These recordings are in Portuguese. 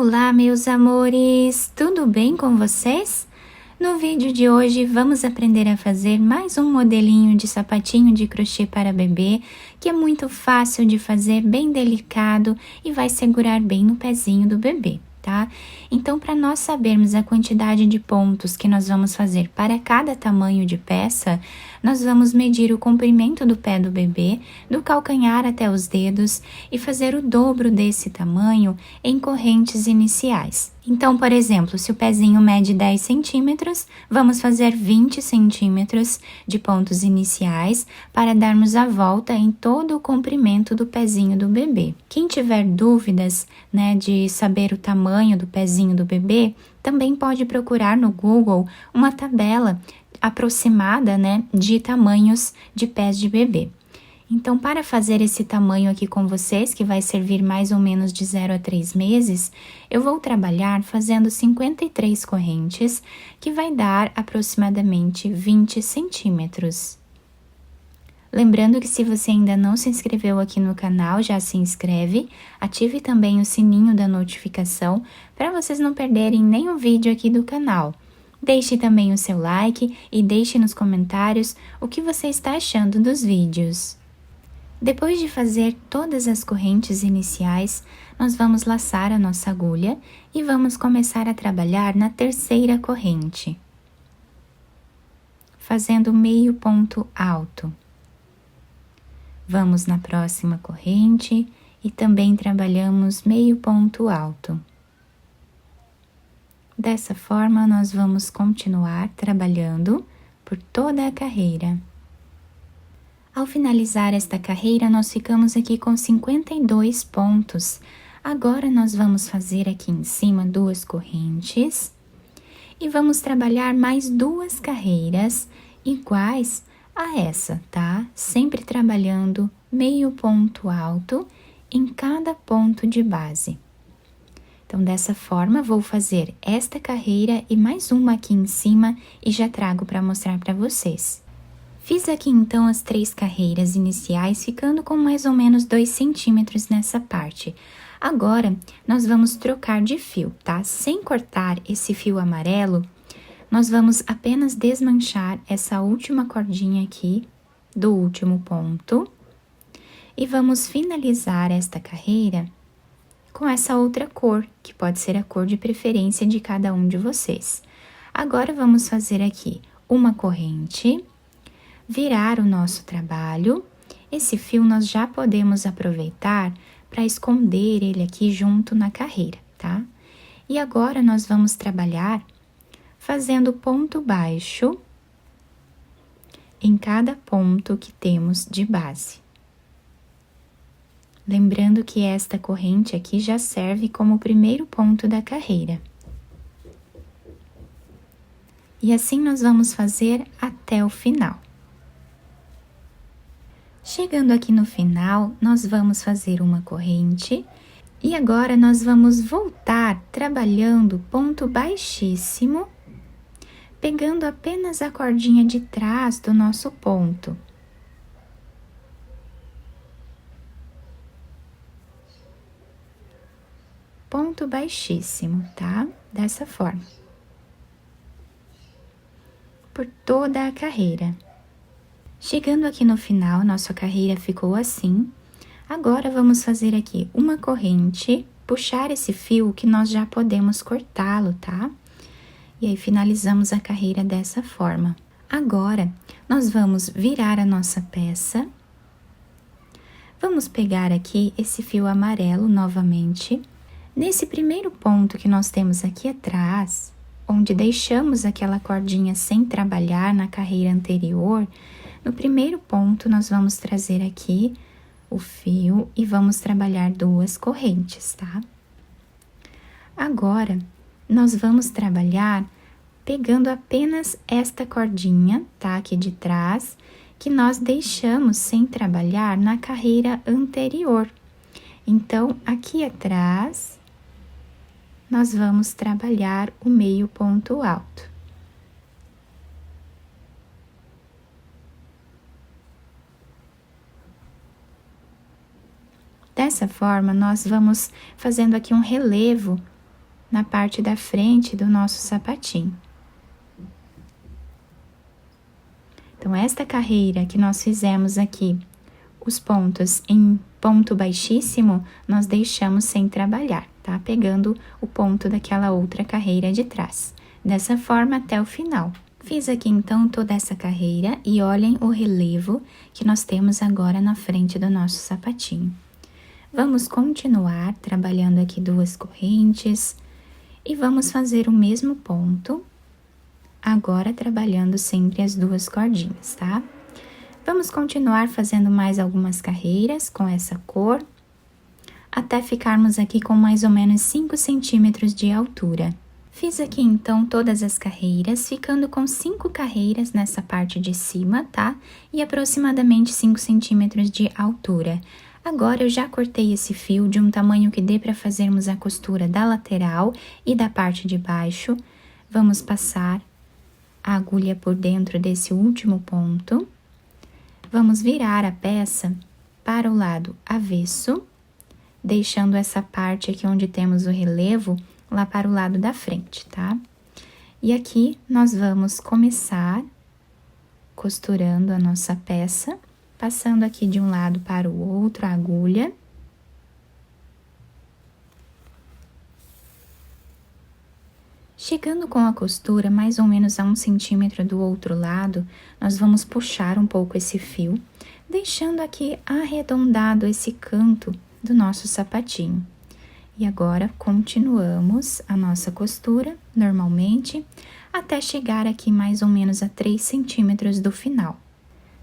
Olá, meus amores! Tudo bem com vocês? No vídeo de hoje, vamos aprender a fazer mais um modelinho de sapatinho de crochê para bebê, que é muito fácil de fazer, bem delicado e vai segurar bem no pezinho do bebê, tá? Então, para nós sabermos a quantidade de pontos que nós vamos fazer para cada tamanho de peça, nós vamos medir o comprimento do pé do bebê, do calcanhar até os dedos e fazer o dobro desse tamanho em correntes iniciais. Então, por exemplo, se o pezinho mede 10 centímetros, vamos fazer 20 centímetros de pontos iniciais para darmos a volta em todo o comprimento do pezinho do bebê. Quem tiver dúvidas, de saber o tamanho do pezinho do bebê, também pode procurar no Google uma tabela aproximada, de tamanhos de pés de bebê. Então, para fazer esse tamanho aqui com vocês, que vai servir mais ou menos de 0 a 3 meses, eu vou trabalhar fazendo 53 correntes, que vai dar aproximadamente 20 centímetros. Lembrando que se você ainda não se inscreveu aqui no canal, já se inscreve, ative também o sininho da notificação para vocês não perderem nenhum vídeo aqui do canal. Deixe também o seu like e deixe nos comentários o que você está achando dos vídeos. Depois de fazer todas as correntes iniciais, nós vamos laçar a nossa agulha e vamos começar a trabalhar na terceira corrente, fazendo meio ponto alto. Vamos na próxima corrente e também trabalhamos meio ponto alto. Dessa forma, nós vamos continuar trabalhando por toda a carreira. Ao finalizar esta carreira, nós ficamos aqui com 52 pontos. Agora, nós vamos fazer aqui em cima 2 correntes e vamos trabalhar mais 2 carreiras iguais a essa, tá? Sempre trabalhando meio ponto alto em cada ponto de base. Então, dessa forma, vou fazer esta carreira e mais uma aqui em cima e já trago para mostrar para vocês. Fiz aqui, então, as 3 carreiras iniciais, ficando com mais ou menos 2 centímetros nessa parte. Agora, nós vamos trocar de fio, tá? Sem cortar esse fio amarelo, nós vamos apenas desmanchar essa última cordinha aqui do último ponto e vamos finalizar esta carreira com essa outra cor, que pode ser a cor de preferência de cada um de vocês. Agora, vamos fazer aqui uma corrente, virar o nosso trabalho. Esse fio nós já podemos aproveitar para esconder ele aqui junto na carreira, tá? E agora, nós vamos trabalhar fazendo ponto baixo em cada ponto que temos de base. Lembrando que esta corrente aqui já serve como o primeiro ponto da carreira. E assim nós vamos fazer até o final. Chegando aqui no final, nós vamos fazer uma corrente e agora nós vamos voltar trabalhando ponto baixíssimo, pegando apenas a cordinha de trás do nosso ponto. Ponto baixíssimo, tá? Dessa forma. Por toda a carreira. Chegando aqui no final, nossa carreira ficou assim. Agora, vamos fazer aqui uma corrente, puxar esse fio que nós já podemos cortá-lo, tá? E aí, finalizamos a carreira dessa forma. Agora, nós vamos virar a nossa peça. Vamos pegar aqui esse fio amarelo novamente. Nesse primeiro ponto que nós temos aqui atrás, onde deixamos aquela cordinha sem trabalhar na carreira anterior, no primeiro ponto nós vamos trazer aqui o fio e vamos trabalhar 2 correntes, tá? Agora, nós vamos trabalhar pegando apenas esta cordinha, tá? Aqui de trás, que nós deixamos sem trabalhar na carreira anterior. Então, aqui atrás, nós vamos trabalhar o meio ponto alto. Dessa forma, nós vamos fazendo aqui um relevo na parte da frente do nosso sapatinho. Então, esta carreira que nós fizemos aqui, os pontos em ponto baixíssimo, nós deixamos sem trabalhar, tá? Pegando o ponto daquela outra carreira de trás. Dessa forma até o final. Fiz aqui então toda essa carreira e olhem o relevo que nós temos agora na frente do nosso sapatinho. Vamos continuar trabalhando aqui 2 correntes e vamos fazer o mesmo ponto, agora trabalhando sempre as 2 cordinhas, tá? Vamos continuar fazendo mais algumas carreiras com essa cor, até ficarmos aqui com mais ou menos 5 centímetros de altura. Fiz aqui então todas as carreiras, ficando com 5 carreiras nessa parte de cima, tá? E aproximadamente 5 centímetros de altura. Agora eu já cortei esse fio de um tamanho que dê para fazermos a costura da lateral e da parte de baixo. Vamos passar a agulha por dentro desse último ponto. Vamos virar a peça para o lado avesso, deixando essa parte aqui onde temos o relevo lá para o lado da frente, tá? E aqui nós vamos começar costurando a nossa peça, passando aqui de um lado para o outro a agulha. Chegando com a costura mais ou menos a 1 centímetro do outro lado, nós vamos puxar um pouco esse fio, deixando aqui arredondado esse canto do nosso sapatinho. E agora, continuamos a nossa costura, normalmente, até chegar aqui mais ou menos a 3 centímetros do final.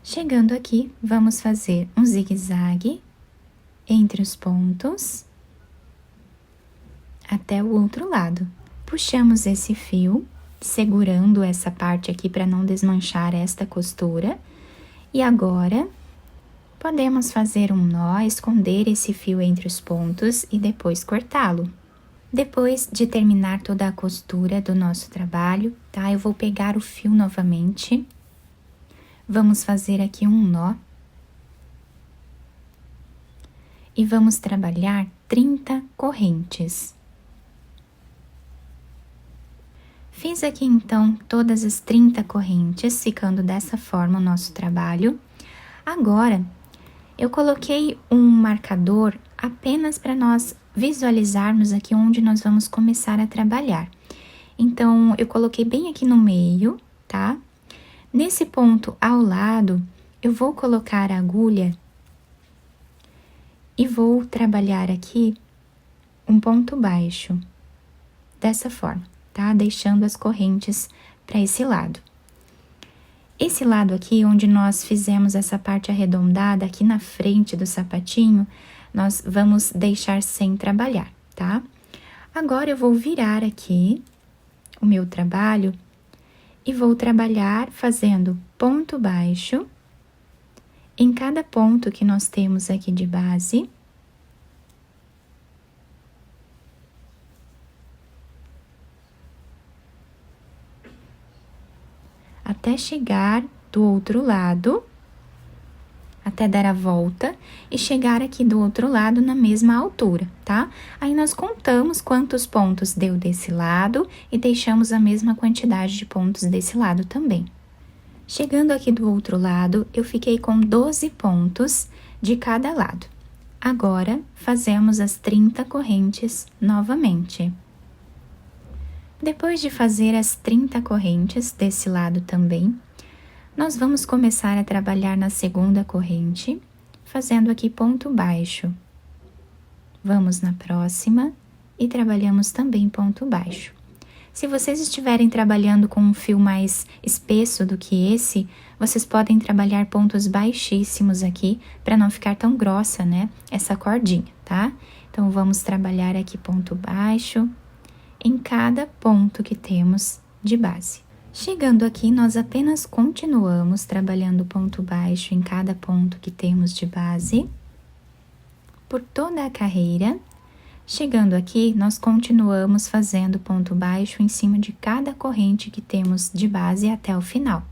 Chegando aqui, vamos fazer um zigue-zague entre os pontos, até o outro lado. Puxamos esse fio, segurando essa parte aqui para não desmanchar esta costura. E agora, podemos fazer um nó, esconder esse fio entre os pontos e depois cortá-lo. Depois de terminar toda a costura do nosso trabalho, tá? Eu vou pegar o fio novamente. Vamos fazer aqui um nó. E vamos trabalhar 30 correntes. Fiz aqui, então, todas as 30 correntes, ficando dessa forma o nosso trabalho. Agora, eu coloquei um marcador apenas para nós visualizarmos aqui onde nós vamos começar a trabalhar. Então, eu coloquei bem aqui no meio, tá? Nesse ponto ao lado, eu vou colocar a agulha e vou trabalhar aqui um ponto baixo, dessa forma, tá? Deixando as correntes para esse lado. Esse lado aqui, onde nós fizemos essa parte arredondada aqui na frente do sapatinho, nós vamos deixar sem trabalhar, tá? Agora, eu vou virar aqui o meu trabalho e vou trabalhar fazendo ponto baixo em cada ponto que nós temos aqui de base. Até chegar do outro lado, até dar a volta e chegar aqui do outro lado na mesma altura, tá? Aí nós contamos quantos pontos deu desse lado e deixamos a mesma quantidade de pontos desse lado também. Chegando aqui do outro lado, eu fiquei com 12 pontos de cada lado. Agora, fazemos as 30 correntes novamente. Depois de fazer as 30 correntes desse lado também, nós vamos começar a trabalhar na segunda corrente, fazendo aqui ponto baixo. Vamos na próxima e trabalhamos também ponto baixo. Se vocês estiverem trabalhando com um fio mais espesso do que esse, vocês podem trabalhar pontos baixíssimos aqui, para não ficar tão grossa, né, essa cordinha, tá? Então, vamos trabalhar aqui ponto baixo em cada ponto que temos de base. Chegando aqui, nós apenas continuamos trabalhando ponto baixo em cada ponto que temos de base, por toda a carreira. Chegando aqui, nós continuamos fazendo ponto baixo em cima de cada corrente que temos de base até o final.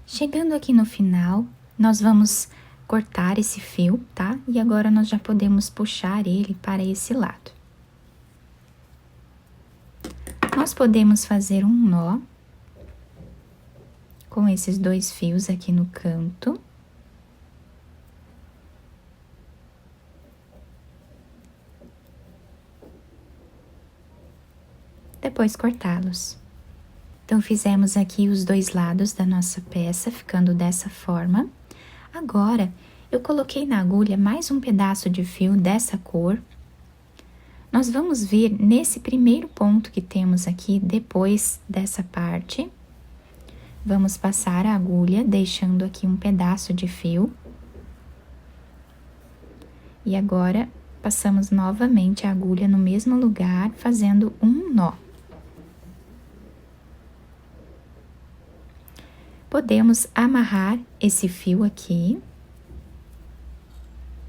Chegando aqui no final, nós vamos cortar esse fio, tá? E agora nós já podemos puxar ele para esse lado. nós podemos fazer um nó com esses 2 fios aqui no canto. Depois cortá-los. Então, fizemos aqui os 2 lados da nossa peça, ficando dessa forma. Agora, eu coloquei na agulha mais um pedaço de fio dessa cor. Nós vamos vir nesse primeiro ponto que temos aqui, depois dessa parte. Vamos passar a agulha, deixando aqui um pedaço de fio. E agora, passamos novamente a agulha no mesmo lugar, fazendo um nó. Podemos amarrar esse fio aqui,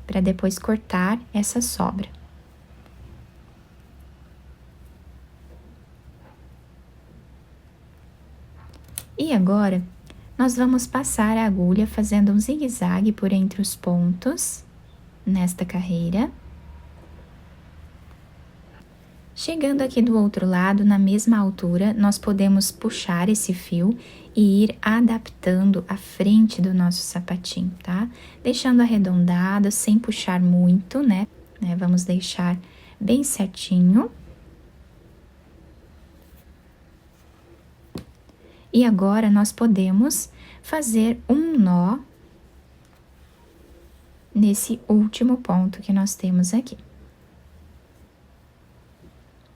para depois cortar essa sobra. E agora, nós vamos passar a agulha fazendo um zigue-zague por entre os pontos, nesta carreira. Chegando aqui do outro lado, na mesma altura, nós podemos puxar esse fio e ir adaptando a frente do nosso sapatinho, tá? Deixando arredondado, sem puxar muito, né? Vamos deixar bem certinho. E agora, nós podemos fazer um nó nesse último ponto que nós temos aqui.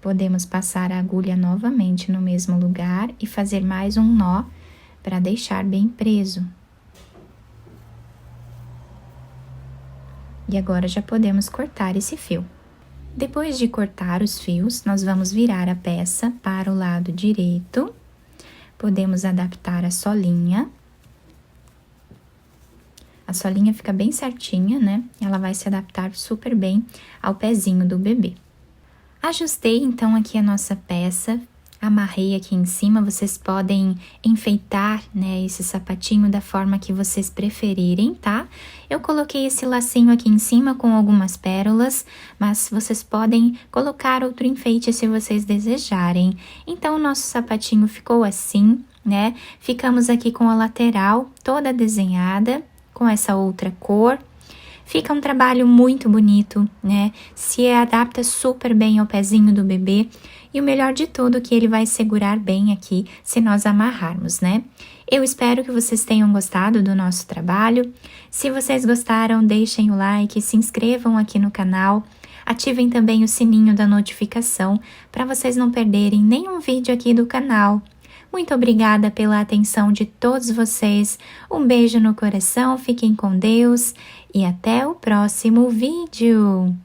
Podemos passar a agulha novamente no mesmo lugar e fazer mais um nó para deixar bem preso. E agora já podemos cortar esse fio. Depois de cortar os fios, nós vamos virar a peça para o lado direito. Podemos adaptar a solinha. A solinha fica bem certinha, né? Ela vai se adaptar super bem ao pezinho do bebê. Ajustei, então, aqui a nossa peça, amarrei aqui em cima, vocês podem enfeitar, né, esse sapatinho da forma que vocês preferirem, tá? Eu coloquei esse lacinho aqui em cima com algumas pérolas, mas vocês podem colocar outro enfeite se vocês desejarem. Então, o nosso sapatinho ficou assim, né? Ficamos aqui com a lateral toda desenhada, com essa outra cor. Fica um trabalho muito bonito, né? Se adapta super bem ao pezinho do bebê. E o melhor de tudo, que ele vai segurar bem aqui se nós amarrarmos, né? Eu espero que vocês tenham gostado do nosso trabalho. Se vocês gostaram, deixem o like, se inscrevam aqui no canal. Ativem também o sininho da notificação para vocês não perderem nenhum vídeo aqui do canal. Muito obrigada pela atenção de todos vocês. Um beijo no coração, fiquem com Deus e até o próximo vídeo.